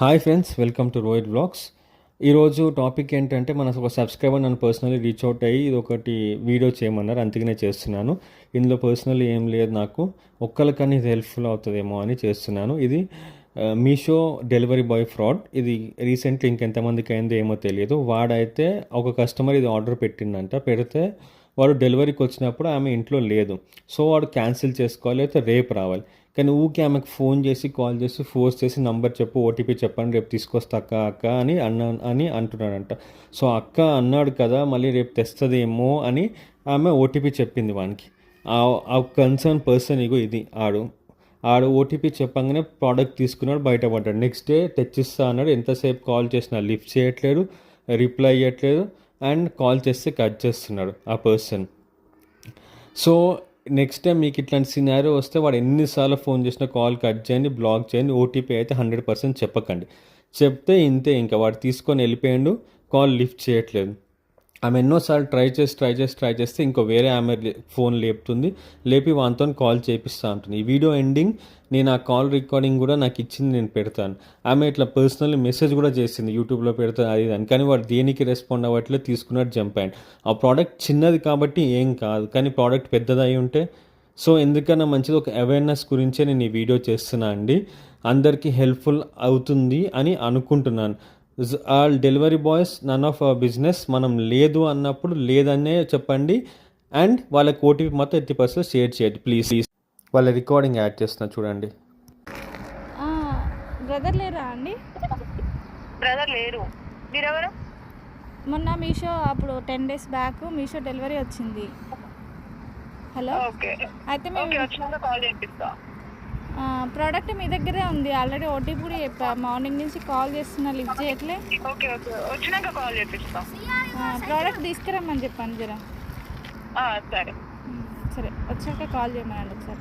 Hi friends, welcome to Rohit blogs. ఈరోజు topic ఏంటంటే, మన ఒక సబ్స్క్రైబర్ నన్ను పర్సనల్లీ రీచ్ అవుట్ అయ్యి ఇది ఒకటి వీడియో చేయమన్నారు, అందుకనే చేస్తున్నాను. ఇందులో పర్సనల్లీ ఏం లేదు, నాకు ఒక్కరికన్నా ఇది హెల్ప్ఫుల్ అవుతుందేమో అని చేస్తున్నాను. ఇది మీషో డెలివరీ బాయ్ ఫ్రాడ్. ఇది రీసెంట్లీ ఇంకెంతమందికి అయిందో ఏమో తెలియదు. వాడైతే ఒక కస్టమర్ ఇది ఆర్డర్ పెట్టిందంట. పెడితే వాడు డెలివరీకి వచ్చినప్పుడు ఆమె ఇంట్లో లేదు. సో వాడు క్యాన్సిల్ చేసుకోవాలి, అయితే రేపు రావాలి. కానీ ఊకే ఆమెకు ఫోన్ చేసి కాల్ చేసి ఫోర్స్ చేసి నంబర్ చెప్పు, ఓటీపీ చెప్పండి, రేపు తీసుకొస్తా అక్క అని అంటున్నాడంట. సో అక్క అన్నాడు కదా, మళ్ళీ రేపు తెస్తుందేమో అని ఆమె ఓటీపీ చెప్పింది వానికి. ఆ కన్సర్న్ పర్సన్ ఇగో ఇది ఆడు ఓటీపీ చెప్పంగానే ప్రోడక్ట్ తీసుకున్నాడు, బయటపడ్డాడు. నెక్స్ట్ డే తెచ్చిస్తా అన్నాడు. ఎంతసేపు కాల్ చేసినా లిఫ్ట్ చేయట్లేదు, రిప్లై ఇవ్వట్లేదు, అండ్ కాల్ చేస్తే కట్ చేస్తున్నాడు ఆ పర్సన్. సో నెక్స్ట్ టైం మీకు ఇట్లాంటి సినారియో వస్తే వాడు ఎన్నిసార్లు ఫోన్ చేసినా కాల్ కట్ చేయండి, బ్లాక్ చేయండి. ఓటీపీ అయితే 100% చెప్పకండి. చెప్తే ఇంతే, ఇంకా వాడు తీసుకొని వెళ్ళిపోయాడు, కాల్ లిఫ్ట్ చేయట్లేదు. ఆమె ఎన్నోసార్లు ట్రై చేస్తే ఇంకో వేరే ఆమె ఫోన్ లేపుతుంది, లేపి వానితో కాల్ చేపిస్తూ ఉంటుంది. ఈ వీడియో ఎండింగ్ నేను ఆ కాల్ రికార్డింగ్ కూడా నాకు ఇచ్చింది, నేను పెడతాను. ఆమె ఇట్లా పర్సనల్లీ మెసేజ్ కూడా చేసింది, యూట్యూబ్లో పెడతాను అది అని. కానీ వాడు దేనికి రెస్పాండ్ అవ్వట్లేదు, తీసుకున్నట్టు జంప్ అయ్యాడు. ఆ ప్రోడక్ట్ చిన్నది కాబట్టి ఏం కాదు, కానీ ప్రోడక్ట్ పెద్దదై ఉంటే సో ఎందుకన్నా మంచిది. ఒక అవేర్నెస్ గురించే నేను ఈ వీడియో చేస్తున్నా అండి. అందరికీ హెల్ప్ఫుల్ అవుతుంది అని అనుకుంటున్నాను. All delivery boys none of our business. మనం లేదు అన్నప్పుడు లేదనే చెప్పండి, అండ్ వాళ్ళకి ఓటీపీ మాత్రం 80% షేర్ చేయండి ప్లీజ్. వాళ్ళ రికార్డింగ్ యాడ్ చేస్తున్నా చూడండి. బ్రదర్ లేరా అండి? బ్రదర్ లేరు. మీరెవరు? మొన్న మీషో అప్పుడు 10 days బ్యాక్ మీషో డెలివరీ వచ్చింది. హలో, అయితే మేము కాల్ చేపిస్తా. ప్రోడక్ట్ మీ దగ్గరే ఉంది, ఆల్రెడీ ఓటీపీ కూడా చెప్పా. మార్నింగ్ నుంచి కాల్ చేస్తున్నా, లిఫ్ట్ చేయట్లే. వచ్చినాక కాల్ చేపిస్తా. ప్రోడక్ట్ తీసుకురమ్మని చెప్పాను జరా. సరే సరే, వచ్చాక కాల్ చేయమనండి ఒకసారి.